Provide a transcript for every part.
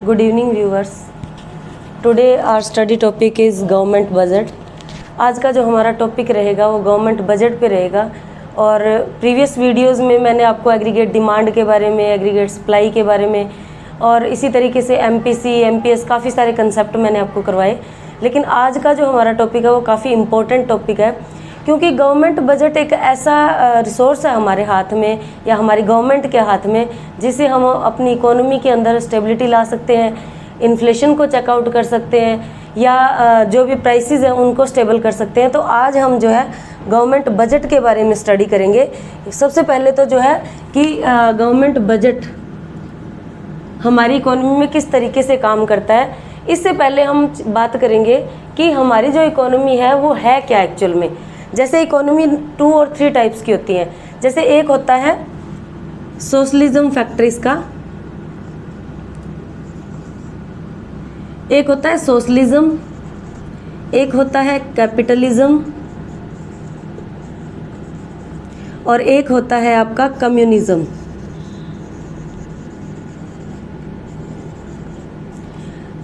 Good evening viewers. Today our study topic is government budget. आज का जो हमारा टॉपिक रहेगा वो गवर्नमेंट बजट पे रहेगा। और प्रीवियस वीडियोस में मैंने आपको एग्रीगेट डिमांड के बारे में, एग्रीगेट सप्लाई के बारे में और इसी तरीके से एमपीसी, एमपीएस काफ़ी सारे कंसेप्ट मैंने आपको करवाए। लेकिन आज का जो हमारा टॉपिक है वो काफ़ी इम्पोर्टेंट टॉपिक है, क्योंकि गवर्नमेंट बजट एक ऐसा रिसोर्स है हमारे हाथ में या हमारी गवर्नमेंट के हाथ में, जिसे हम अपनी इकोनॉमी के अंदर स्टेबिलिटी ला सकते हैं, इन्फ्लेशन को चेकआउट कर सकते हैं या जो भी प्राइसेस हैं उनको स्टेबल कर सकते हैं। तो आज हम जो है गवर्नमेंट बजट के बारे में स्टडी करेंगे। सबसे पहले तो जो है कि गवर्नमेंट बजट हमारी इकोनॉमी में किस तरीके से काम करता है, इससे पहले हम बात करेंगे कि हमारी जो इकोनॉमी है वो है क्या एक्चुअल में। जैसे इकोनॉमी 2 और 3 टाइप्स की होती हैं। जैसे एक होता है सोशलिज्म फैक्टर्स का, एक होता है सोशलिज्म, एक होता है कैपिटलिज्म और एक होता है आपका कम्युनिज्म।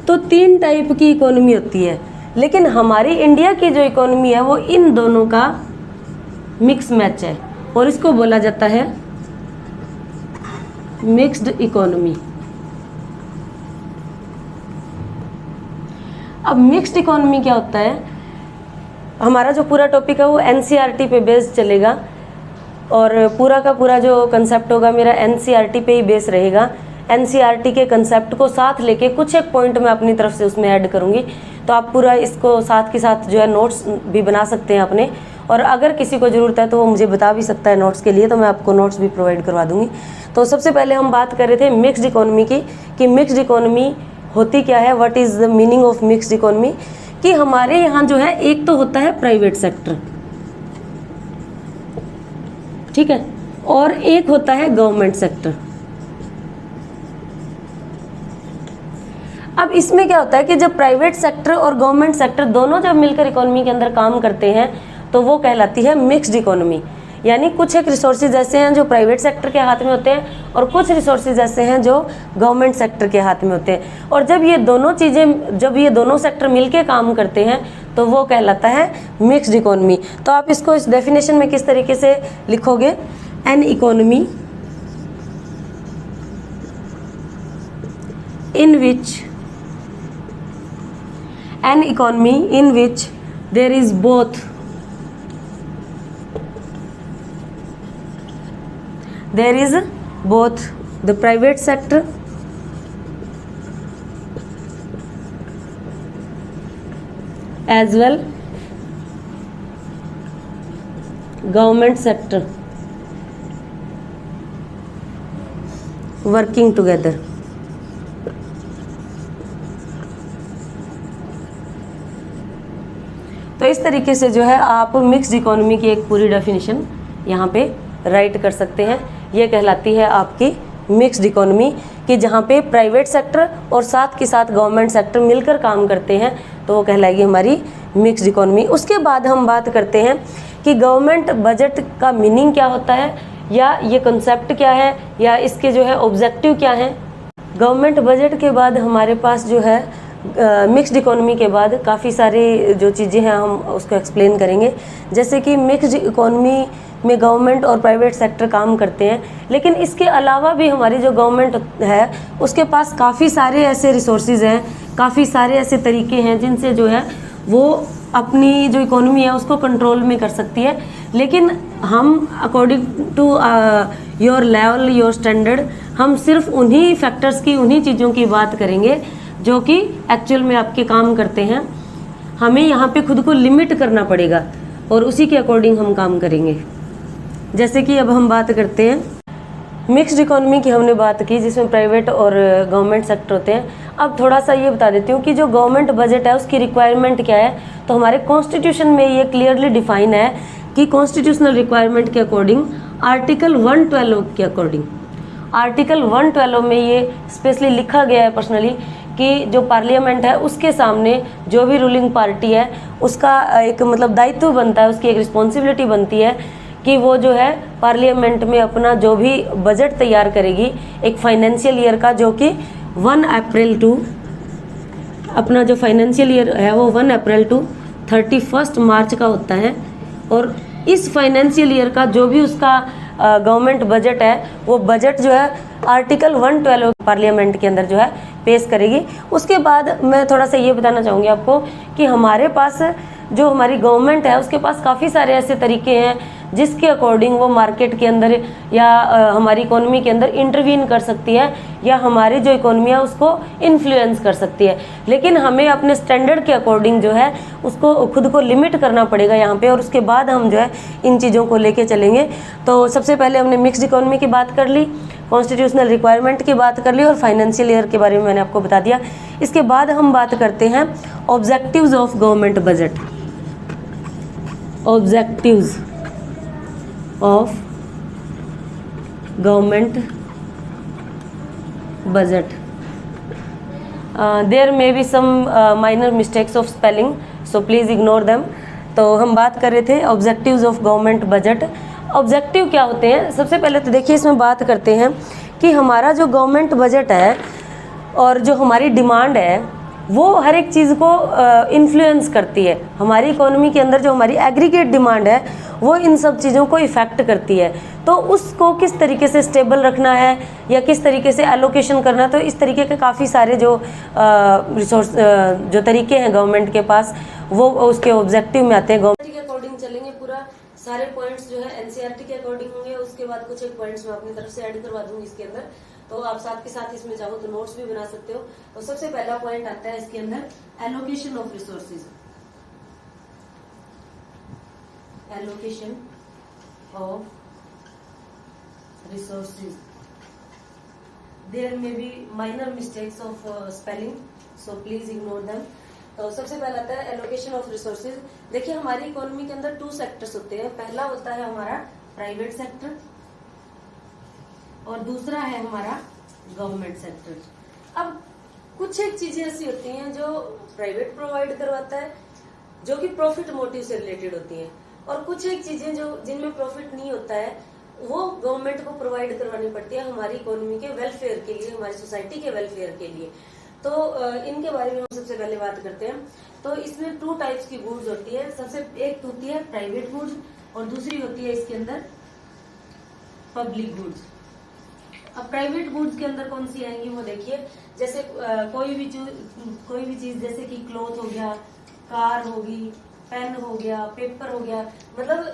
तो 3 टाइप की इकोनॉमी होती है, लेकिन हमारी इंडिया की जो इकोनॉमी है वो इन दोनों का मिक्स मैच है और इसको बोला जाता है मिक्स्ड इकोनॉमी। अब मिक्स्ड इकोनॉमी क्या होता है? हमारा जो पूरा टॉपिक है वो एनसीईआरटी पे बेस्ड चलेगा और पूरा का पूरा जो कंसेप्ट होगा मेरा एनसीईआरटी पे ही बेस रहेगा। एनसीईआरटी के कंसेप्ट को साथ लेके कुछ एक पॉइंट मैं अपनी तरफ से उसमें ऐड करूँगी, तो आप पूरा इसको साथ के साथ जो है नोट्स भी बना सकते हैं अपने। और अगर किसी को ज़रूरत है तो वो मुझे बता भी सकता है नोट्स के लिए, तो मैं आपको नोट्स भी प्रोवाइड करवा दूँगी। तो सबसे पहले हम बात कर रहे थे मिक्स्ड इकोनॉमी की, कि मिक्स्ड इकोनॉमी होती क्या है, what is the meaning of mixed economy. कि हमारे यहाँ जो है एक तो होता है प्राइवेट सेक्टर, ठीक है, और एक होता है गवर्नमेंट सेक्टर। अब इसमें क्या होता है कि जब प्राइवेट सेक्टर और गवर्नमेंट सेक्टर दोनों जब मिलकर इकोनॉमी के अंदर काम करते हैं तो वो कहलाती है मिक्स्ड इकोनॉमी। यानी कुछ एक रिसोर्सेज ऐसे हैं जो प्राइवेट सेक्टर के हाथ में होते हैं और कुछ रिसोर्सेज ऐसे हैं जो गवर्नमेंट सेक्टर के हाथ में होते हैं। और जब ये दोनों चीज़ें, जब ये दोनों सेक्टर मिलके काम करते हैं तो वो कहलाता है मिक्स्ड इकोनॉमी। तो आप इसको इस डेफिनेशन में किस तरीके से लिखोगे? An economy in which there is both the private sector as well government sector working together। तो इस तरीके से जो है आप मिक्स्ड इकोनॉमी की एक पूरी डेफिनेशन यहाँ पे राइट कर सकते हैं। ये कहलाती है आपकी मिक्स्ड इकोनॉमी, कि जहाँ पे प्राइवेट सेक्टर और साथ के साथ गवर्नमेंट सेक्टर मिलकर काम करते हैं, तो वो कहलाएगी हमारी मिक्स्ड इकोनॉमी। उसके बाद हम बात करते हैं कि गवर्नमेंट बजट का मीनिंग क्या होता है, या ये कंसेप्ट क्या है, या इसके जो है ऑब्जेक्टिव क्या है। गवर्नमेंट बजट के बाद हमारे पास जो है मिक्स्ड इकोनॉमी के बाद काफ़ी सारी जो चीज़ें हैं हम उसको एक्सप्लेन करेंगे। जैसे कि मिक्स्ड इकोनॉमी में गवर्नमेंट और प्राइवेट सेक्टर काम करते हैं, लेकिन इसके अलावा भी हमारी जो गवर्नमेंट है उसके पास काफ़ी सारे ऐसे रिसोर्सेज हैं, काफ़ी सारे ऐसे तरीके हैं जिनसे जो है वो अपनी जो इकोनॉमी है उसको कंट्रोल में कर सकती है। लेकिन हम according to your level, your standard, हम सिर्फ उन्हीं फैक्टर्स की, उन्हीं चीज़ों की बात करेंगे जो कि एक्चुअल में आपके काम करते हैं। हमें यहाँ पे खुद को लिमिट करना पड़ेगा और उसी के अकॉर्डिंग हम काम करेंगे। जैसे कि अब हम बात करते हैं मिक्स्ड इकोनॉमी की, हमने बात की जिसमें प्राइवेट और गवर्नमेंट सेक्टर होते हैं। अब थोड़ा सा ये बता देती हूँ कि जो गवर्नमेंट बजट है उसकी रिक्वायरमेंट क्या है। तो हमारे कॉन्स्टिट्यूशन में ये क्लियरली डिफाइन है कि कॉन्स्टिट्यूशनल रिक्वायरमेंट के अकॉर्डिंग आर्टिकल 112 के अकॉर्डिंग, आर्टिकल 112 में ये स्पेशली लिखा गया है पर्सनली कि जो पार्लियामेंट है उसके सामने जो भी रूलिंग पार्टी है उसका एक मतलब दायित्व बनता है, उसकी एक रिस्पॉन्सिबिलिटी बनती है कि वो जो है पार्लियामेंट में अपना जो भी बजट तैयार करेगी एक फाइनेंशियल ईयर का, जो कि 1 अप्रैल टू, अपना जो फाइनेंशियल ईयर है वो 1 अप्रैल टू 31 मार्च का होता है। और इस फाइनेंशियल ईयर का जो भी उसका गवर्नमेंट बजट है, वो बजट जो है आर्टिकल 112 पार्लियामेंट के अंदर जो है पेश करेगी। उसके बाद मैं थोड़ा सा ये बताना चाहूँगी आपको कि हमारे पास जो हमारी गवर्नमेंट है उसके पास काफ़ी सारे ऐसे तरीके हैं जिसके अकॉर्डिंग वो मार्केट के अंदर या हमारी इकोनॉमी के अंदर इंटरवीन कर सकती है या हमारी जो इकोनॉमी है उसको इन्फ्लुएंस कर सकती है। लेकिन हमें अपने स्टैंडर्ड के अकॉर्डिंग जो है उसको खुद को लिमिट करना पड़ेगा यहाँ पे, और उसके बाद हम जो है इन चीज़ों को लेके चलेंगे। तो सबसे पहले हमने मिक्स्ड इकोनॉमी की बात कर ली, कॉन्स्टिट्यूशनल रिक्वायरमेंट की बात कर ली और फाइनेंशियल ईयर के बारे में मैंने आपको बता दिया। इसके बाद हम बात करते हैं objectives of government budget. Objectives of government budget. There may be some minor mistakes of spelling, so please ignore them. तो हम बात कर रहे थे objectives of government budget. Objective क्या होते हैं? सबसे पहले तो देखिए इसमें बात करते हैं कि हमारा जो गवर्नमेंट बजट है और जो हमारी डिमांड है वो हर एक चीज़ को इन्फ्लुएंस करती है। हमारी इकोनॉमी के अंदर जो हमारी एग्रीगेट डिमांड है वो इन सब चीज़ों को इफ़ेक्ट करती है। तो उसको किस तरीके से स्टेबल रखना है या किस तरीके से एलोकेशन करना है, तो इस तरीके के काफ़ी सारे जो रिसोर्स जो तरीके हैं गवर्नमेंट के पास वो उसके ऑब्जेक्टिव में आते हैं। गवर्नमेंट के अकॉर्डिंग चलेंगे, पूरा सारे पॉइंट्स जो है एनसीईआरटी के अकॉर्डिंग होंगे। उसके बाद कुछ एक पॉइंट्स मैं अपनी तरफ से ऐड करवा दूंगी इसके अंदर, तो आप साथ के साथ इसमें चाहो तो नोट्स भी बना सकते हो। तो सबसे पहला पॉइंट आता है इसके अंदर allocation of resources. Allocation of resources, there may be minor mistakes of spelling, so please ignore them. तो सबसे पहला आता है एलोकेशन ऑफ रिसोर्सेज। देखिए हमारी इकोनॉमी के अंदर 2 सेक्टर्स होते हैं। पहला होता है हमारा प्राइवेट सेक्टर और दूसरा है हमारा गवर्नमेंट सेक्टर। अब कुछ एक चीजें ऐसी होती हैं जो प्राइवेट प्रोवाइड करवाता है जो कि प्रॉफिट मोटिव से रिलेटेड होती हैं, और कुछ एक चीजें जो जिनमें प्रॉफिट नहीं होता है वो गवर्नमेंट को प्रोवाइड करवानी पड़ती है हमारी इकोनॉमी के वेलफेयर के लिए, हमारी सोसाइटी के वेलफेयर के लिए। तो इनके बारे में हम सबसे पहले बात करते हैं। तो इसमें 2 टाइप्स की गुड्स होती है। सबसे एक होती है प्राइवेट गुड्स और दूसरी होती है इसके अंदर पब्लिक गुड्स। अब प्राइवेट गुड्स के अंदर कौन सी आएंगी वो देखिए, जैसे कोई भी चीज जैसे कि क्लॉथ हो गया, कार होगी, पेन हो गया, पेपर हो गया, मतलब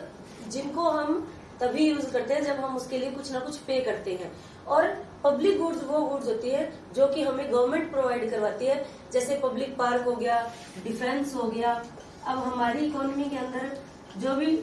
जिनको हम तभी यूज करते हैं जब हम उसके लिए कुछ ना कुछ पे करते हैं। और पब्लिक गुड्स वो गुड्स होती है जो कि हमें गवर्नमेंट प्रोवाइड करवाती है, जैसे पब्लिक पार्क हो गया, डिफेंस हो गया। अब हमारी इकोनॉमी के अंदर जो भी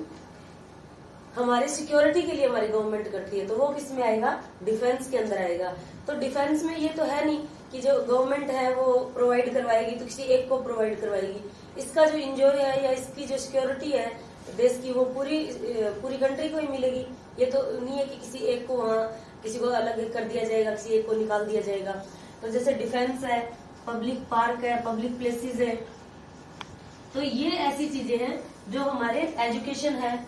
हमारे सिक्योरिटी के लिए हमारी गवर्नमेंट करती है तो वो किस में आएगा? डिफेंस के अंदर आएगा। तो डिफेंस में ये तो है नहीं कि जो गवर्नमेंट है वो प्रोवाइड करवाएगी तो किसी एक को प्रोवाइड करवाएगी। इसका जो इंजोरी है या इसकी जो सिक्योरिटी है देश की वो पूरी कंट्री को ही मिलेगी। ये तो नहीं है कि किसी एक को वहाँ किसी को अलग कर दिया जाएगा, किसी एक को निकाल दिया जाएगा। तो जैसे डिफेंस है, पब्लिक पार्क है, पब्लिक प्लेसेस है, तो ये ऐसी चीजें हैं जो हमारे एजुकेशन है।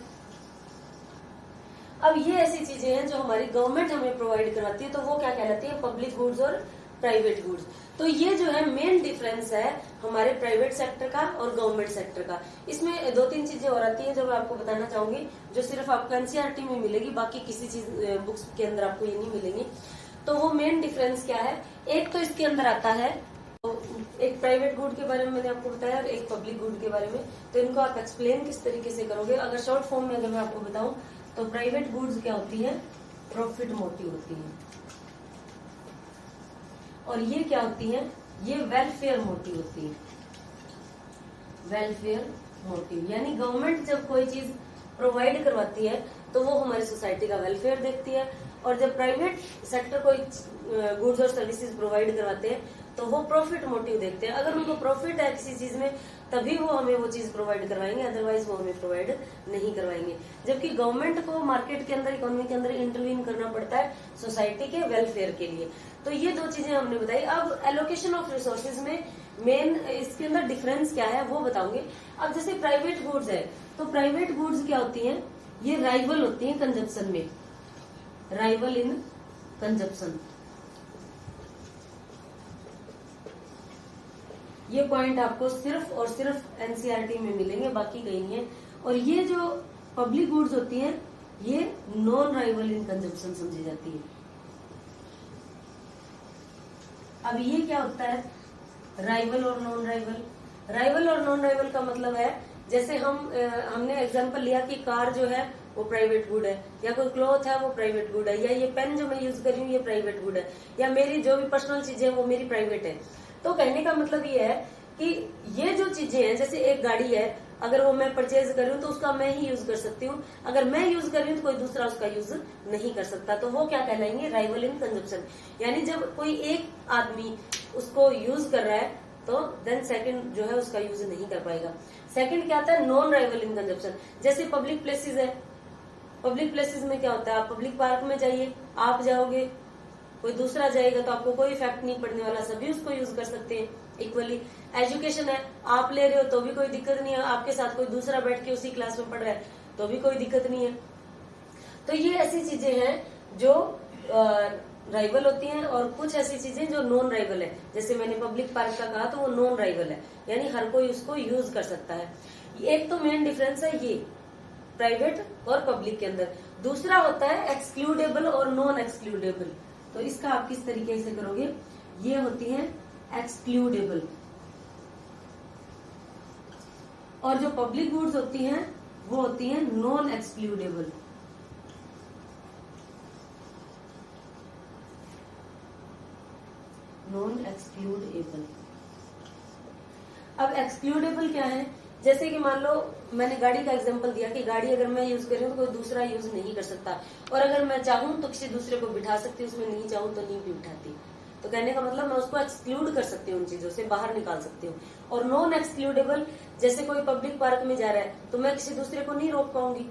अब ये ऐसी चीजें हैं जो हमारी गवर्नमेंट हमें प्रोवाइड करवाती है, तो वो क्या कहलाती है? पब्लिक गुड्स और प्राइवेट गुड्स। तो ये जो है मेन डिफरेंस है हमारे प्राइवेट सेक्टर का और गवर्नमेंट सेक्टर का। इसमें 2-3 चीजें और आती हैं जो मैं आपको बताना चाहूंगी, जो सिर्फ आपको एनसीईआरटी में मिलेगी, बाकी किसी चीज बुक्स के अंदर आपको ये नहीं मिलेंगी। तो वो मेन डिफरेंस क्या है? एक तो इसके अंदर आता है, तो एक प्राइवेट गुड के बारे में मैंने आपको बताया और एक पब्लिक गुड के बारे में। तो इनको आप एक्सप्लेन किस तरीके से करोगे? अगर शॉर्ट फॉर्म में अगर मैं आपको बताऊं तो प्राइवेट गुड्स क्या होती है? प्रॉफिट मोटिव होती है, और ये क्या होती है? ये वेलफेयर मोटिव होती है। वेलफेयर मोटिव यानी गवर्नमेंट जब कोई चीज प्रोवाइड करवाती है तो वो हमारी सोसाइटी का वेलफेयर देखती है, और जब प्राइवेट सेक्टर कोई गुड्स और सर्विसेज प्रोवाइड करवाते हैं तो वो प्रॉफिट मोटिव देखते हैं। अगर उनको प्रॉफिट है किसी चीज में तभी वो हमें वो चीज प्रोवाइड करवाएंगे, अदरवाइज वो हमें प्रोवाइड नहीं करवाएंगे। जबकि गवर्नमेंट को मार्केट के अंदर, इकोनॉमी के अंदर इंटरवीन करना पड़ता है सोसाइटी के वेलफेयर के लिए। तो ये 2 चीजें हमने बताई। अब एलोकेशन ऑफ रिसोर्सेज में मेन इसके अंदर डिफरेंस क्या है वो बताऊंगे। अब जैसे प्राइवेट गुड्स है, तो प्राइवेट गुड्स क्या होती हैं? ये राइवल होती है कंजप्शन में, राइवल इन कंजप्शन। ये पॉइंट आपको सिर्फ और सिर्फ एनसीईआरटी में मिलेंगे, बाकी कहीं नहीं है। और ये जो पब्लिक गुड्स होती हैं ये नॉन राइवल इन कंजम्पशन समझी जाती है। अब ये क्या होता है राइवल और नॉन राइवल? राइवल और नॉन राइवल का मतलब है जैसे हमने एग्जांपल लिया कि कार जो है वो प्राइवेट गुड है, या कोई क्लॉथ है वो प्राइवेट गुड है, या ये पेन जो मैं यूज कर रही हूँ ये प्राइवेट गुड है, या मेरी जो भी पर्सनल चीजें वो मेरी प्राइवेट है। तो कहने का मतलब ये है कि ये जो चीजें हैं, जैसे एक गाड़ी है, अगर वो मैं परचेज कर रही हूँ तो उसका मैं ही यूज कर सकती हूँ, अगर मैं यूज कर रही हूँ तो कोई दूसरा उसका यूज नहीं कर सकता। तो वो क्या कहलाएंगे? Rival in consumption. यानी जब कोई एक आदमी उसको यूज कर रहा है तो देन सेकंड जो है उसका यूज नहीं कर पाएगा। सेकंड क्या आता है? Non rival in consumption. जैसे पब्लिक प्लेसेस है, पब्लिक प्लेसेस में क्या होता है? आप पब्लिक पार्क में जाइए, आप जाओगे, कोई दूसरा जाएगा तो आपको कोई इफेक्ट नहीं पड़ने वाला, सभी उसको यूज कर सकते हैं इक्वली। एजुकेशन है, आप ले रहे हो तो भी कोई दिक्कत नहीं है, आपके साथ कोई दूसरा बैठ के उसी क्लास में पढ़ रहा है तो भी कोई दिक्कत नहीं है। तो ये ऐसी चीजें हैं जो राइवल होती हैं, और कुछ ऐसी चीजें जो नॉन राइवल है। जैसे मैंने पब्लिक पार्क का कहा तो वो नॉन राइवल है, यानी हर कोई उसको यूज कर सकता है। एक तो मेन डिफरेंस है ये प्राइवेट और पब्लिक के अंदर। दूसरा होता है एक्सक्लूडेबल और नॉन एक्सक्लूडेबल। तो इसका आप किस तरीके से करोगे? ये होती है एक्सक्लूडेबल, और जो पब्लिक गुड्स होती हैं वो होती हैं नॉन एक्सक्लूडेबल। Non excludable. अब एक्सक्लूडेबल क्या है? जैसे कि मान लो मैंने गाड़ी का एग्जांपल दिया कि गाड़ी अगर मैं यूज कर रही हूँ तो कोई दूसरा यूज नहीं कर सकता, और अगर मैं चाहूं तो किसी दूसरे को बिठा सकती हूँ उसमें, नहीं चाहूं तो नहीं भी बिठाती। तो कहने का मतलब मैं उसको एक्सक्लूड कर सकती हूँ, उन चीजों से बाहर निकाल सकती हूँ। और नॉन एक्सक्लूडेबल, जैसे कोई पब्लिक पार्क में जा रहा है तो मैं किसी दूसरे को नहीं रोक पाऊंगी,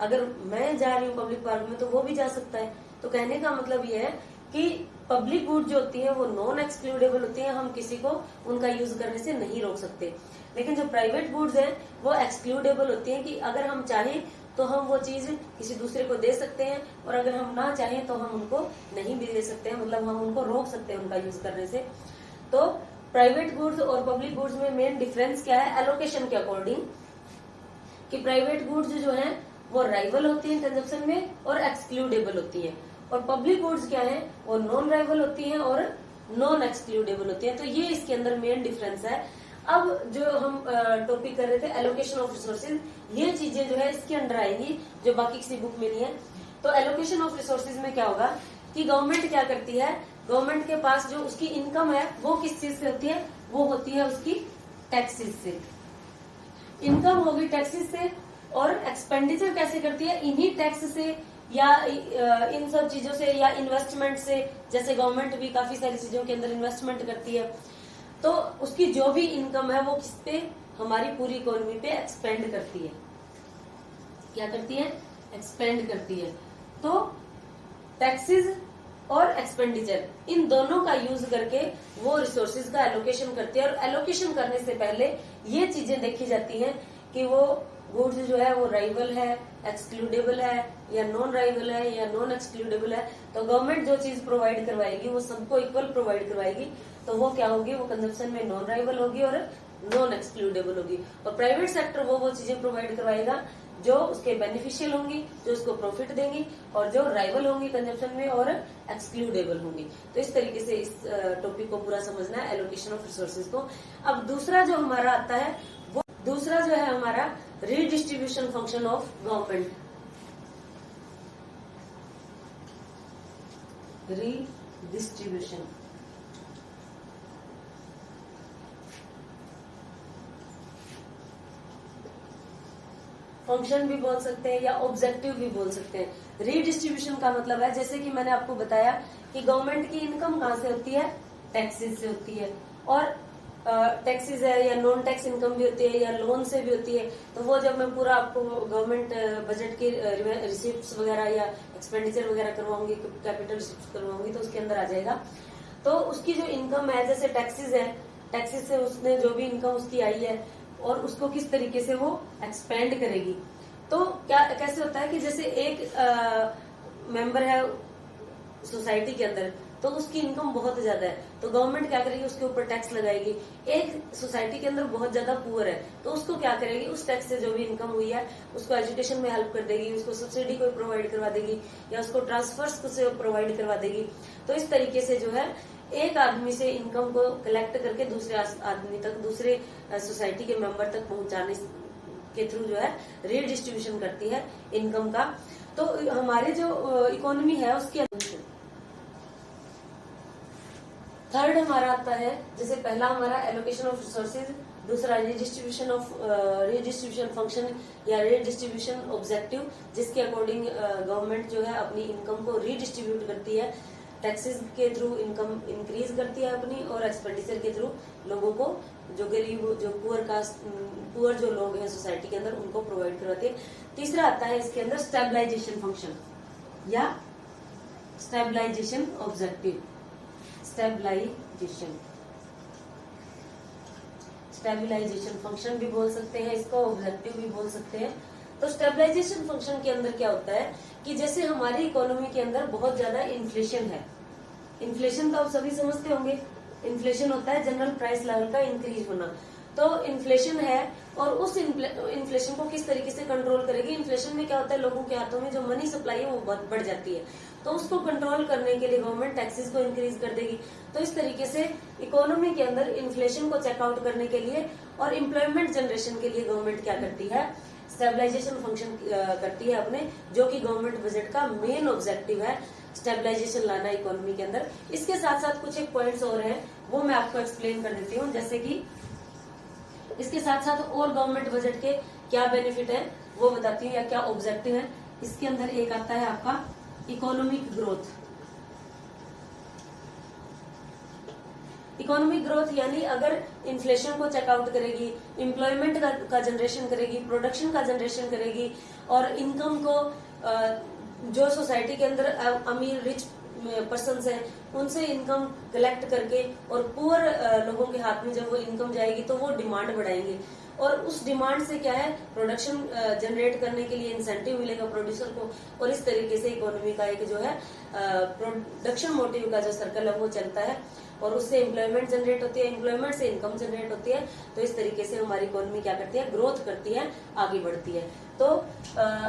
अगर मैं जा रही हूँ पब्लिक पार्क में तो वो भी जा सकता है। तो कहने का मतलब ये है कि पब्लिक गुड जो होती है वो नॉन एक्सक्लूडेबल होती है, हम किसी को उनका यूज करने से नहीं रोक सकते। लेकिन जो प्राइवेट गुड्स हैं वो एक्सक्लूडेबल होती हैं कि अगर हम चाहें तो हम वो चीज किसी दूसरे को दे सकते हैं, और अगर हम ना चाहें तो हम उनको नहीं भी दे सकते हैं, मतलब हम उनको रोक सकते हैं उनका यूज करने से। तो प्राइवेट गुड्स और पब्लिक गुड्स में मेन डिफरेंस क्या है? एलोकेशन के अकॉर्डिंग, कि प्राइवेट गुड्स जो है वो राइवल होती है कंजप्शन में और एक्सक्लूडेबल होती है, और पब्लिक गुड्स क्या है? वो नॉन राइवल होती है और नॉन एक्सक्लूडेबल होती है। तो ये इसके अंदर मेन डिफरेंस है। अब जो हम टॉपिक कर रहे थे एलोकेशन ऑफ रिसोर्सेज, ये चीजें जो है इसके अंडर आएंगी जो बाकी किसी बुक में नहीं है। तो एलोकेशन ऑफ रिसोर्सेज में क्या होगा कि गवर्नमेंट क्या करती है? गवर्नमेंट के पास जो उसकी इनकम है वो किस चीज से होती है? वो होती है उसकी टैक्सेस से। इनकम होगी टैक्सेस से, और एक्सपेंडिचर कैसे करती है? इन्हीं टैक्स से या इन सब चीजों से, या इन्वेस्टमेंट से। जैसे गवर्नमेंट भी काफी सारी चीजों के अंदर इन्वेस्टमेंट करती है, तो उसकी जो भी इनकम है वो किस पे? हमारी पूरी इकोनॉमी पे एक्सपेंड करती है। क्या करती है? एक्सपेंड करती है। तो टैक्सेस और एक्सपेंडिचर, इन दोनों का यूज करके वो रिसोर्सेज का एलोकेशन करती है। और एलोकेशन करने से पहले ये चीजें देखी जाती हैं कि वो गुड्स जो है वो राइवल है, एक्सक्लूडेबल है, या नॉन राइवल है, या नॉन एक्सक्लूडेबल है। तो गवर्नमेंट जो चीज प्रोवाइड करवाएगी वो सबको इक्वल प्रोवाइड करवाएगी, तो वो क्या होगी? वो कंजप्शन में नॉन राइवल होगी और नॉन एक्सक्लूडेबल होगी। और प्राइवेट सेक्टर वो चीजें प्रोवाइड करवाएगा जो उसके बेनिफिशियल होंगी, जो उसको प्रॉफिट देंगी, और जो राइवल होंगी कंजप्शन में और एक्सक्लूडेबल होंगी। तो इस तरीके से इस टॉपिक को पूरा समझना है, एलोकेशन ऑफ रिसोर्सेज को। अब दूसरा जो हमारा आता है वो दूसरा जो है हमारा redistribution function of government. Redistribution function भी बोल सकते हैं या ऑब्जेक्टिव भी बोल सकते हैं। रीडिस्ट्रीब्यूशन का मतलब है, जैसे कि मैंने आपको बताया कि गवर्नमेंट की इनकम कहाँ से होती है? टैक्सेस से होती है, और टैक्सेस है या नॉन टैक्स इनकम भी होती है या लोन से भी होती है। तो वो जब मैं पूरा आपको गवर्नमेंट बजट के रिसिप्ट वगैरह या एक्सपेंडिचर वगैरह करवाऊंगी, कैपिटल रिसिप्ट करवाऊंगी, तो उसके अंदर आ जाएगा। तो उसकी जो इनकम है, जैसे टैक्सेस है, टैक्सेस से उसने जो भी इनकम उसकी आई है और उसको किस तरीके से वो एक्सपेंड करेगी। तो क्या कैसे होता है कि जैसे एक मेंबर है सोसाइटी के अंदर, तो उसकी इनकम बहुत ज्यादा है, तो गवर्नमेंट क्या करेगी, उसके ऊपर टैक्स लगाएगी। एक सोसाइटी के अंदर बहुत ज्यादा पुअर है, तो उसको क्या करेगी, उस टैक्स से जो भी इनकम हुई है उसको एजुकेशन में हेल्प कर देगी, उसको सब्सिडी कोई प्रोवाइड करवा देगी, या उसको ट्रांसफर्स कुछ प्रोवाइड करवा देगी। तो इस तरीके से जो है एक आदमी से इनकम को कलेक्ट करके दूसरे आदमी तक, दूसरे सोसाइटी के मेंबर तक पहुंचाने के थ्रू जो है रीडिस्ट्रीब्यूशन करती है इनकम का। तो हमारे जो इकोनॉमी है उसके अंदर थर्ड हमारा आता है, जैसे पहला हमारा एलोकेशन ऑफ रिसोर्सेज, दूसरा रीडिस्ट्रीब्यूशन फंक्शन या रीडिस्ट्रीब्यूशन ऑब्जेक्टिव, जिसके अकॉर्डिंग गवर्नमेंट जो है अपनी इनकम को रीडिस्ट्रीब्यूट करती है, टैक्सेस के थ्रू इनकम इंक्रीज करती है अपनी, और एक्सपेंडिचर के थ्रू लोगों को, जो गरीब, जो पुअर जो लोग हैं सोसाइटी के अंदर, उनको प्रोवाइड करवाती है। तीसरा आता है इसके अंदर स्टेबलाइजेशन फंक्शन या स्टेबलाइजेशन ऑब्जेक्टिव। स्टेबलाइजेशन फंक्शन भी बोल सकते हैं इसको, ऑब्जेक्टिव भी बोल सकते हैं। तो स्टेबलाइजेशन फंक्शन के अंदर क्या होता है कि जैसे हमारी इकोनॉमी के अंदर बहुत ज्यादा इन्फ्लेशन है, इन्फ्लेशन तो आप सभी समझते होंगे, इन्फ्लेशन होता है जनरल प्राइस लेवल का इंक्रीज होना। तो इन्फ्लेशन है, और उस इन्फ्लेशन को किस तरीके से कंट्रोल करेगी, इन्फ्लेशन में क्या होता है, लोगों के हाथों में जो मनी सप्लाई है वो बहुत बढ़ जाती है, तो उसको कंट्रोल करने के लिए गवर्नमेंट टैक्सेस को इंक्रीज कर देगी। तो इस तरीके से इकोनॉमी के अंदर इन्फ्लेशन को चेकआउट करने के लिए और एम्प्लॉयमेंट जनरेशन के लिए गवर्नमेंट क्या करती है, स्टेबलाइजेशन फंक्शन करती है अपने, जो कि गवर्नमेंट बजट का मेन ऑब्जेक्टिव है, स्टेबलाइजेशन लाना इकोनॉमी के अंदर। इसके साथ साथ कुछ एक पॉइंट्स और हैं, वो मैं आपको एक्सप्लेन कर देती हूँ। जैसे कि इसके साथ साथ और गवर्नमेंट बजट के क्या बेनिफिट है वो बताती हूँ, या क्या ऑब्जेक्टिव है। इसके अंदर एक आता है आपका इकोनॉमिक ग्रोथ। इकोनॉमिक ग्रोथ यानी अगर इन्फ्लेशन को चेकआउट करेगी, एम्प्लॉयमेंट का जनरेशन करेगी, प्रोडक्शन का जनरेशन करेगी, और इनकम को जो सोसाइटी के अंदर अमीर रिच पर्सन्स हैं उनसे इनकम कलेक्ट करके, और पुअर लोगों के हाथ में जब वो इनकम जाएगी तो वो डिमांड बढ़ाएंगे, और उस डिमांड से क्या है, प्रोडक्शन जनरेट करने के लिए इंसेंटिव मिलेगा प्रोड्यूसर को, और इस तरीके से इकोनॉमी का एक जो है प्रोडक्शन मोटिव का जो सर्कल है वो चलता है, और उससे एम्प्लॉयमेंट जनरेट होती है, एम्प्लॉयमेंट से इनकम जनरेट होती है। तो इस तरीके से हमारी इकोनॉमी क्या करती है, ग्रोथ करती है, आगे बढ़ती है। तो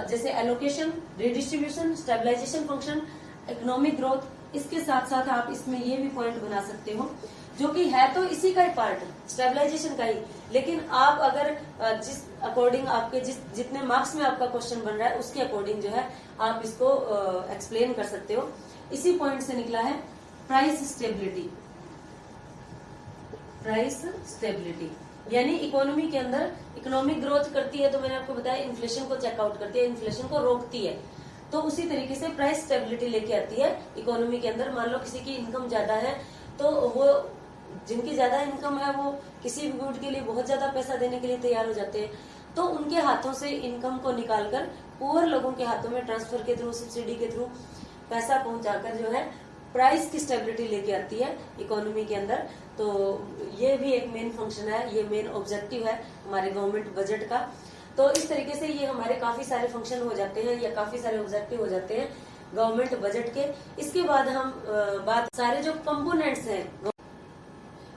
जैसे allocation, redistribution, stabilization function, economic growth, इसके साथ साथ आप इसमें ये भी पॉइंट बना सकते हो, जो कि है तो इसी का ही पार्ट, स्टेबलाइजेशन का ही, लेकिन आप अगर जिस अकॉर्डिंग आपके जितने मार्क्स में आपका क्वेश्चन बन रहा है उसके अकॉर्डिंग जो है आप इसको एक्सप्लेन कर सकते हो। इसी पॉइंट से निकला है प्राइस स्टेबिलिटी। प्राइस स्टेबिलिटी यानी इकोनॉमी के अंदर इकोनॉमिक ग्रोथ करती है, तो मैंने आपको बताया इन्फ्लेशन को चेकआउट करती है, इन्फ्लेशन को रोकती है। तो उसी तरीके से प्राइस स्टेबिलिटी लेके आती है इकोनॉमी के अंदर। मान लो किसी की इनकम ज्यादा है, तो वो, जिनकी ज्यादा इनकम है वो किसी भी गुड के लिए बहुत ज्यादा पैसा देने के लिए तैयार हो जाते हैं, तो उनके हाथों से इनकम को निकालकर पुअर लोगों के हाथों में ट्रांसफर के थ्रू, सब्सिडी के थ्रू पैसा पहुंचाकर जो है प्राइस की स्टेबिलिटी लेके आती है इकोनॉमी के अंदर। तो ये भी एक मेन फंक्शन है, ये मेन ऑब्जेक्टिव है हमारे गवर्नमेंट बजट का। तो इस तरीके से ये हमारे काफी सारे फंक्शन हो जाते हैं या काफी सारे ऑब्जेक्टिव हो जाते हैं गवर्नमेंट बजट के। इसके बाद हम बात सारे जो कंपोनेंट्स हैं,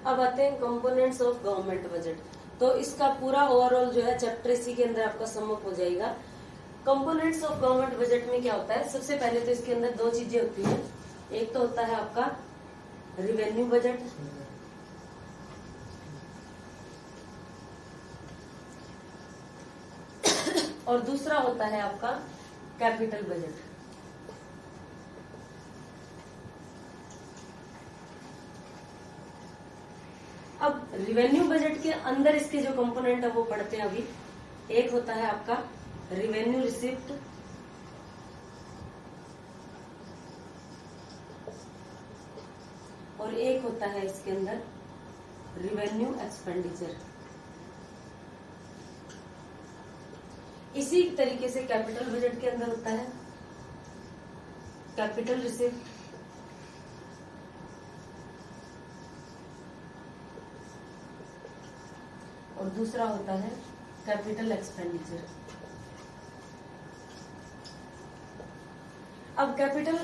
अब आते हैं कंपोनेंट्स ऑफ गवर्नमेंट बजट। तो इसका पूरा ओवरऑल जो है चैप्टर इसी के अंदर आपका समअप हो जाएगा। कंपोनेंट्स ऑफ गवर्नमेंट बजट में क्या होता है, सबसे पहले तो इसके अंदर दो चीजें होती हैं। एक तो होता है आपका रिवेन्यू बजट, और दूसरा होता है आपका कैपिटल बजट। अब रिवेन्यू बजट के अंदर इसके जो कंपोनेंट है वो पढ़ते हैं अभी। एक होता है आपका रिवेन्यू रिसिप्ट, और एक होता है इसके अंदर रिवेन्यू एक्सपेंडिचर। इसी तरीके से कैपिटल बजट के अंदर होता है कैपिटल रिसिप्ट, और दूसरा होता है कैपिटल एक्सपेंडिचर। अब कैपिटल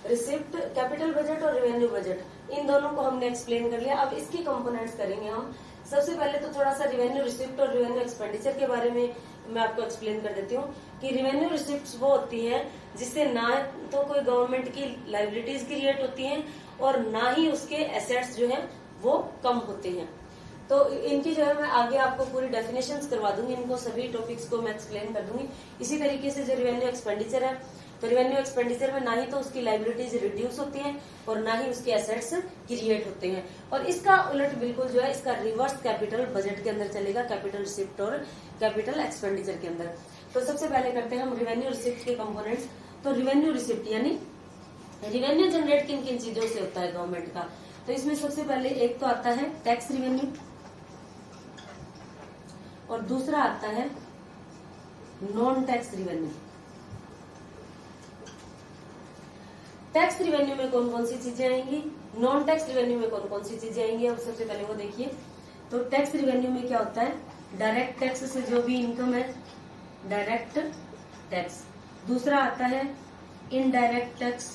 रिसिप्ट, कैपिटल बजट और रेवेन्यू बजट, इन दोनों को हमने एक्सप्लेन कर लिया। अब इसकी कंपोनेंट्स करेंगे हम। सबसे पहले तो थोड़ा सा रेवेन्यू रिसिप्ट और रेवेन्यू एक्सपेंडिचर के बारे में मैं आपको एक्सप्लेन कर देती हूँ कि रेवेन्यू रिसिप्ट वो होती है जिससे ना तो कोई गवर्नमेंट की लाइबिलिटीज क्रिएट होती हैं और ना ही उसके एसेट्स जो है वो कम होते हैं। तो इनकी जो है मैं आगे आपको पूरी डेफिनेशंस करवा दूंगी, इनको सभी टॉपिक्स को मैं एक्सप्लेन कर दूंगी। इसी तरीके से जो रेवेन्यू एक्सपेंडिचर है, तो रेवेन्यू एक्सपेंडिचर में ना ही तो उसकी लाइबिलिटीज रिड्यूस होती हैं और ना ही उसके एसेट्स क्रिएट होते हैं। और इसका उलट बिल्कुल जो है इसका रिवर्स कैपिटल बजट के अंदर चलेगा, कैपिटल रिसिप्ट और कैपिटल एक्सपेंडिचर के अंदर। तो सबसे पहले करते हैं हम रेवेन्यू रिसिप्ट के कंपोनेंट्स। तो रेवेन्यू रिसिप्ट यानी रेवेन्यू जनरेट किन किन चीजों से होता है गवर्नमेंट का। तो इसमें सबसे पहले एक तो आता है टैक्स रेवेन्यू और दूसरा आता है non tax revenue. Tax revenue में कौन कौन सी चीजें आएंगी, नॉन टैक्स रेवेन्यू में कौन कौन सी चीजें आएंगी, अब सबसे पहले वो देखिए। तो टैक्स रेवेन्यू में क्या होता है, डायरेक्ट टैक्स से जो भी इनकम है डायरेक्ट टैक्स। दूसरा आता है इनडायरेक्ट टैक्स।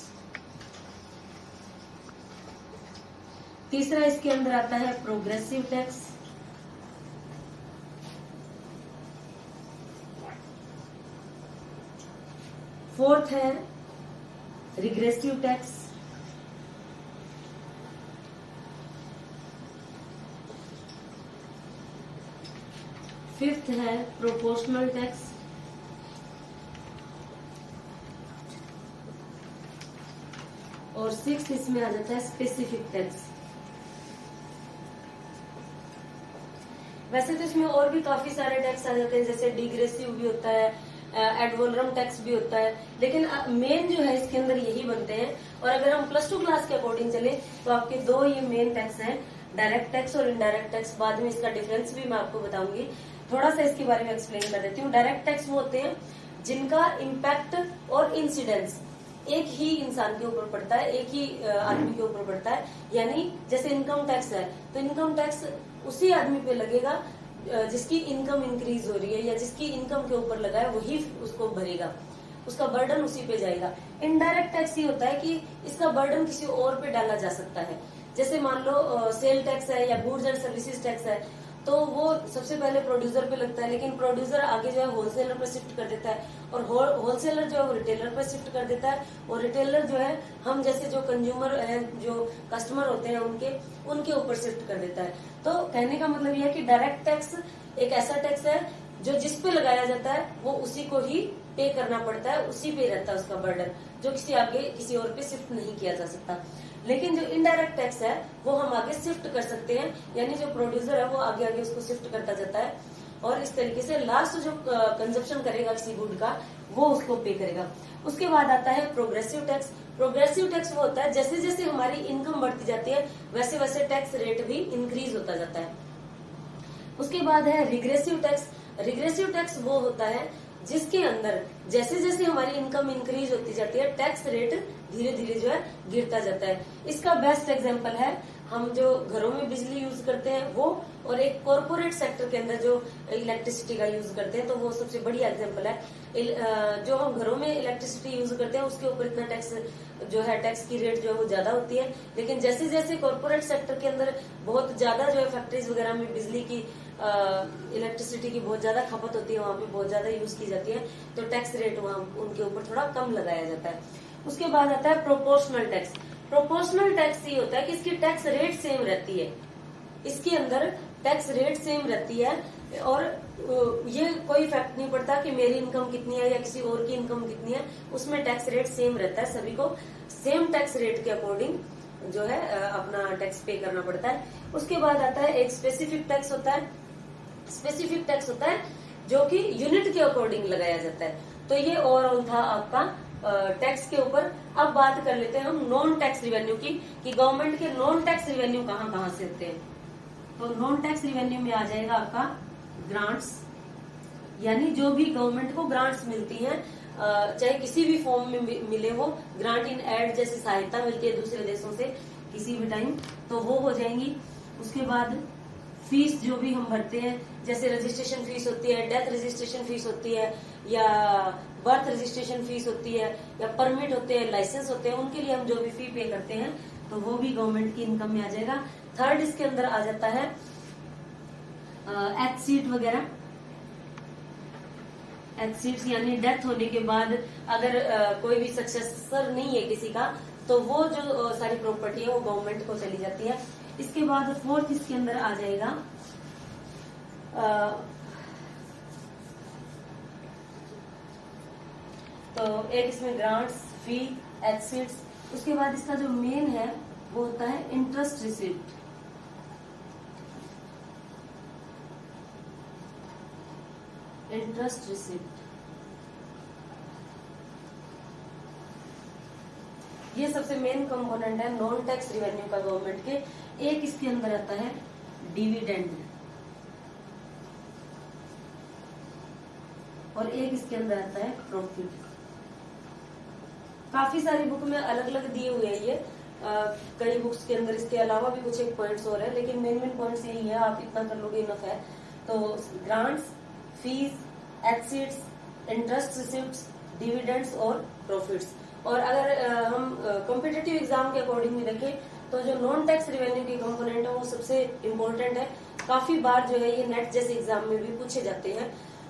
तीसरा इसके अंदर आता है प्रोग्रेसिव टैक्स। फोर्थ है रिग्रेसिव टैक्स। फिफ्थ है प्रोपोर्शनल टैक्स। और सिक्स्थ इसमें आ जाता है स्पेसिफिक टैक्स। वैसे तो इसमें और भी काफी सारे टैक्स आ जाते हैं, जैसे डिग्रेसिव भी होता है, एड वोलरम टैक्स भी होता है, लेकिन मेन जो है इसके अंदर यही बनते हैं। और अगर हम प्लस 2 क्लास के अकॉर्डिंग चले तो आपके दो ये मेन टैक्स हैं, डायरेक्ट टैक्स और इनडायरेक्ट टैक्स। बाद में इसका डिफरेंस भी मैं आपको बताऊंगी, थोड़ा सा इसके बारे में एक्सप्लेन कर देती हूँ। डायरेक्ट टैक्स वो होते हैं जिनका इम्पैक्ट और इंसिडेंस एक ही इंसान के ऊपर पड़ता है, एक ही आदमी के ऊपर पड़ता है। यानी जैसे इनकम टैक्स है तो इनकम टैक्स उसी आदमी पे लगेगा जिसकी इनकम इंक्रीज हो रही है या जिसकी इनकम के ऊपर लगा है वही उसको भरेगा, उसका बर्डन उसी पे जाएगा। इनडायरेक्ट टैक्स ये होता है कि इसका बर्डन किसी और पे डाला जा सकता है। जैसे मान लो सेल टैक्स है या गुड्स एंड सर्विसेज टैक्स है, तो वो सबसे पहले प्रोड्यूसर पे लगता है, लेकिन प्रोड्यूसर आगे जो है होलसेलर पे शिफ्ट कर देता है और होलसेलर जो है वो रिटेलर पे शिफ्ट कर देता है और रिटेलर जो है हम जैसे जो कंज्यूमर है, जो कस्टमर होते हैं उनके ऊपर शिफ्ट कर देता है। तो कहने का मतलब यह है कि डायरेक्ट टैक्स एक ऐसा टैक्स है जो जिस पे लगाया जाता है वो उसी को ही पे करना पड़ता है, उसी पे रहता है उसका बर्डन, जो किसी और पे शिफ्ट नहीं किया जा सकता। लेकिन जो इनडायरेक्ट टैक्स है वो हम आगे शिफ्ट कर सकते हैं, यानी जो प्रोड्यूसर है वो आगे आगे उसको शिफ्ट करता जाता है और इस तरीके से लास्ट जो कंजप्शन करेगा किसी गुड का वो उसको पे करेगा। उसके बाद आता है प्रोग्रेसिव टैक्स। प्रोग्रेसिव टैक्स वो होता है जैसे जैसे हमारी इनकम बढ़ती जाती है वैसे वैसे टैक्स रेट भी इंक्रीज होता जाता है। उसके बाद है रिग्रेसिव टैक्स। रिग्रेसिव टैक्स वो होता है जिसके अंदर जैसे जैसे हमारी इनकम इंक्रीज होती जाती है टैक्स रेट धीरे धीरे जो है गिरता जाता है। इसका बेस्ट एग्जांपल है हम जो घरों में बिजली यूज करते हैं वो, और एक कॉर्पोरेट सेक्टर के अंदर जो इलेक्ट्रिसिटी का यूज करते हैं, तो वो सबसे बढ़िया एग्जांपल है। जो हम घरों में इलेक्ट्रिसिटी यूज करते हैं उसके ऊपर इतना टैक्स जो है टैक्स की रेट जो है वो ज्यादा होती है, लेकिन जैसे जैसे कॉर्पोरेट सेक्टर के अंदर बहुत ज्यादा जो है फैक्ट्रीज वगैरह में बिजली की इलेक्ट्रिसिटी की बहुत ज्यादा खपत होती है, वहां पे बहुत ज्यादा यूज की जाती है, तो टैक्स रेट वहां उनके ऊपर थोड़ा कम लगाया जाता है। उसके बाद आता है प्रोपोर्शनल टैक्स। प्रोपोर्शनल टैक्स ये होता है कि इसकी टैक्स रेट सेम रहती है, इसके अंदर टैक्स रेट सेम रहती है और ये कोई इफेक्ट नहीं पड़ता कि मेरी इनकम कितनी है या किसी और की इनकम कितनी है, उसमें टैक्स रेट सेम रहता है, सभी को सेम टैक्स रेट के अकॉर्डिंग जो है अपना टैक्स पे करना पड़ता है। उसके बाद आता है एक स्पेसिफिक टैक्स होता है। स्पेसिफिक टैक्स होता है जो कि यूनिट के अकॉर्डिंग लगाया जाता है। तो ये ओवरऑल था आपका टैक्स के ऊपर। अब बात कर लेते हैं हम नॉन टैक्स रिवेन्यू की, कि गवर्नमेंट के नॉन टैक्स रिवेन्यू कहाँ कहाँ से होते हैं। तो नॉन टैक्स रिवेन्यू में आ जाएगा आपका ग्रांट्स, यानी जो भी गवर्नमेंट को ग्रांट्स मिलती हैं, चाहे किसी भी फॉर्म में मिले हो, ग्रांट इन एड जैसी सहायता मिलती है दूसरे देशों से किसी भी टाइम, तो वो हो जाएंगी। उसके बाद फीस जो भी हम भरते हैं, जैसे रजिस्ट्रेशन फीस होती है, डेथ रजिस्ट्रेशन फीस होती है, या बर्थ रजिस्ट्रेशन फीस होती है, या परमिट होते हैं, लाइसेंस होते हैं, उनके लिए हम जो भी फी पे करते हैं तो वो भी गवर्नमेंट की इनकम में आ जाएगा। थर्ड इसके अंदर आ जाता है एच सीट वगैरह। एच सीट्स यानी डेथ होने के बाद अगर कोई भी सक्सेसर नहीं है किसी का, तो वो जो सारी प्रॉपर्टी है वो गवर्नमेंट को चली जाती है। इसके बाद फोर्थ इसके अंदर आ जाएगा तो एक इसमें ग्रांट्स, फी, एच सीट्स। उसके बाद इसका जो मेन है वो होता है इंटरेस्ट रिसिप्ट। इंटरेस्ट रिसिप्ट ये सबसे मेन कंपोनेंट है नॉन टैक्स रिवेन्यू का गवर्नमेंट के। एक इसके अंदर आता है डिविडेंड, और एक इसके अंदर आता है प्रॉफिट। काफी सारी बुक में अलग अलग दिए हुए हैं ये, कई बुक्स के अंदर इसके अलावा भी कुछ एक पॉइंट्स और है, लेकिन मेन मेन पॉइंट्स यही है, आप इतना कर लोगे इनफ है। तो grants, fees, H seats, interest receipts, dividends और प्रॉफिट्स। और अगर हम कॉम्पिटिटिव एग्जाम के अकॉर्डिंग भी देखें तो जो नॉन टैक्स रिवेन्यू की कंपोनेंट है वो सबसे इम्पोर्टेंट है। काफी बार जो है ये नेट जैसे एग्जाम में भी पूछे जाते हैं।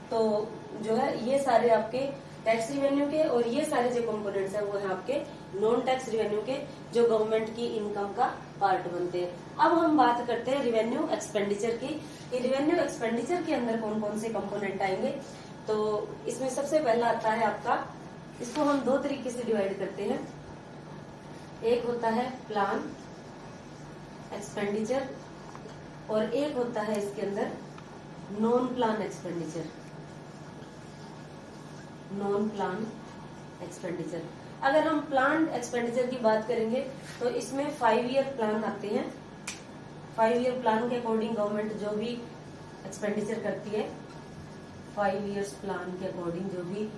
तो जो है ये सारे आपके टैक्स रिवेन्यू के, और ये सारे जो कंपोनेंट्स हैं वो है आपके नॉन टैक्स रिवेन्यू के, जो गवर्नमेंट की इनकम का पार्ट बनते हैं। अब हम बात करते हैं रिवेन्यू एक्सपेंडिचर की। रिवेन्यू एक्सपेंडिचर के अंदर कौन कौन से कंपोनेंट आएंगे। तो इसमें सबसे पहला आता है आपका, इसको हम दो तरीके से डिवाइड करते हैं। एक होता है प्लान एक्सपेंडिचर, और एक होता है इसके अंदर non plan expenditure. Non plan expenditure, अगर हम प्लान एक्सपेंडिचर की बात करेंगे तो इसमें 5 ईयर प्लान आते हैं। 5 ईयर प्लान के अकॉर्डिंग गवर्नमेंट जो भी एक्सपेंडिचर करती है, 5 ईयर्स प्लान के अकॉर्डिंग जो भी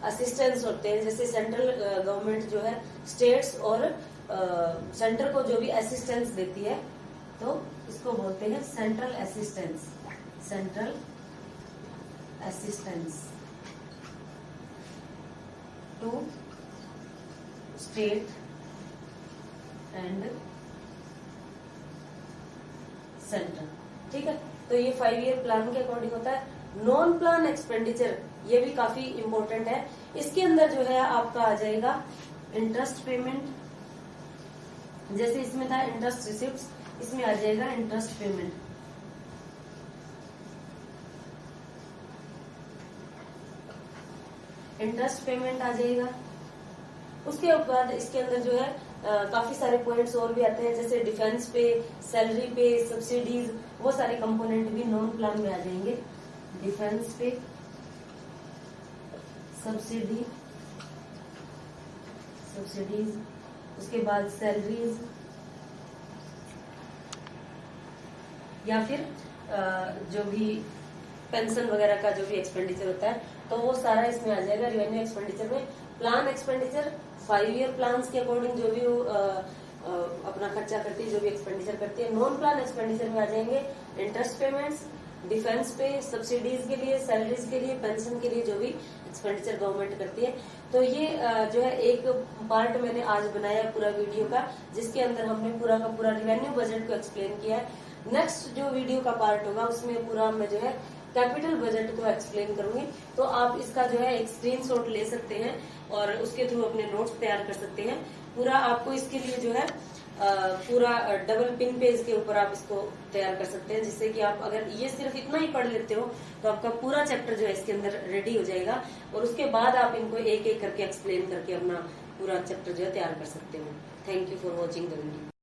असिस्टेंस होते हैं, जैसे सेंट्रल गवर्नमेंट जो है स्टेट्स और सेंटर को जो भी असिस्टेंस देती है तो इसको बोलते हैं central assistance. Central assistance to state and centre, ठीक है। तो ये 5 ईयर प्लान के अकॉर्डिंग होता है। नॉन प्लान एक्सपेंडिचर ये भी काफी इंपॉर्टेंट है। इसके अंदर जो है आपका आ जाएगा इंटरेस्ट पेमेंट, जैसे इसमें था इंटरेस्ट रिसिप्ट्स, इसमें आ जाएगा इंटरेस्ट पेमेंट। इंटरेस्ट पेमेंट आ जाएगा। उसके बाद इसके अंदर जो है काफी सारे पॉइंट्स और भी आते हैं, जैसे डिफेंस पे, सैलरी पे, सब्सिडीज, वो सारे कंपोनेंट भी नॉन प्लान में आ जाएंगे। डिफेंस पे, सब्सिडीज, उसके बाद सैलरीज, या फिर जो भी पेंशन वगैरह का जो भी एक्सपेंडिचर होता है तो वो सारा इसमें आ जाएगा रेवेन्यू एक्सपेंडिचर में। प्लान एक्सपेंडिचर 5 ईयर प्लान्स के अकॉर्डिंग जो भी अपना खर्चा करती है, जो भी एक्सपेंडिचर करती है। नॉन प्लान एक्सपेंडिचर में आ जाएंगे इंटरेस्ट पेमेंट्स, डिफेंस पे, सब्सिडीज के लिए, सैलरीज के लिए, पेंशन के लिए जो भी एक्सपेंडिचर गवर्नमेंट करती है। तो ये जो है एक पार्ट मैंने आज बनाया पूरा वीडियो का, जिसके अंदर हमने पूरा का पूरा रेवेन्यू बजट को एक्सप्लेन किया है। नेक्स्ट जो वीडियो का पार्ट होगा उसमें पूरा मैं जो है कैपिटल बजट को एक्सप्लेन करूंगी। तो आप इसका जो है एक स्क्रीनशॉट ले सकते हैं और उसके थ्रू अपने नोट्स तैयार कर सकते हैं। पूरा आपको इसके लिए जो है पूरा डबल पिन पेज के ऊपर आप इसको तैयार कर सकते हैं, जिससे कि आप अगर ये सिर्फ इतना ही पढ़ लेते हो तो आपका पूरा चैप्टर जो है इसके अंदर रेडी हो जाएगा, और उसके बाद आप इनको एक एक करके एक्सप्लेन करके अपना पूरा चैप्टर जो है तैयार कर सकते हो। Thank you for watching the video.